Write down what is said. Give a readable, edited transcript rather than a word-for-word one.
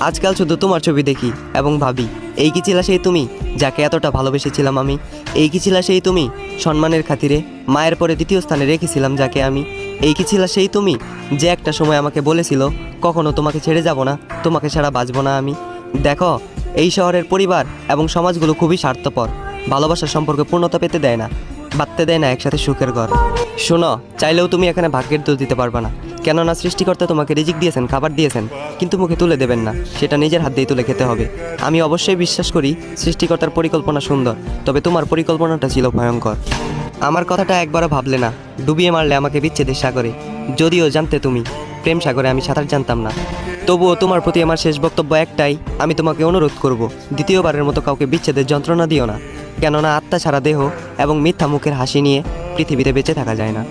আজকাল শুধু তোমার ছবি দেখি এবং ভাবি, এই কি ছিলা সেই তুমি যাকে এতটা ভালোবেসেছিলাম আমি? এই কি ছিলা সেই তুমি সম্মানের খাতিরে মায়ের পরে দ্বিতীয় স্থানে রেখেছিলাম যাকে আমি? এই কি ছিলা সেই তুমি যে একটা সময় আমাকে বলেছিল কখনো তোমাকে ছেড়ে যাব না, তোমাকে ছাড়া বাঁচব না আমি? দেখো, এই শহরের পরিবার এবং সমাজগুলো খুবই স্বার্থপর, ভালোবাসার সম্পর্কে পূর্ণতা পেতে দেয় না, বাঁধতে দেয় না একসাথে সুখের ঘর। শোনো, চাইলেও তুমি এখানে ভাগ্যের দোষ দিতে পারবে না, কেননা সৃষ্টিকর্তা তোমাকে রিজিক দিয়েছেন, খাবার দিয়েছেন, কিন্তু মুখে তুলে দেবেন না, সেটা নিজের হাত দিয়ে তুলে খেতে হবে। আমি অবশ্যই বিশ্বাস করি সৃষ্টিকর্তার পরিকল্পনা সুন্দর, তবে তোমার পরিকল্পনাটা ছিল ভয়ঙ্কর। আমার কথাটা একবারও ভাবলে না, ডুবিয়ে মারলে আমাকে বিচ্ছেদের সাগরে। যদিও জানতে তুমি প্রেম সাগরে আমি সাঁতার জানতাম না, তবুও তোমার প্রতি আমার শেষ বক্তব্য একটাই, আমি তোমাকে অনুরোধ করব, দ্বিতীয়বারের মতো কাউকে বিচ্ছেদের যন্ত্রণা দিও না, কেননা আত্মা ছাড়া দেহ এবং মিথ্যা মুখের হাসি নিয়ে পৃথিবীতে বেঁচে থাকা যায় না।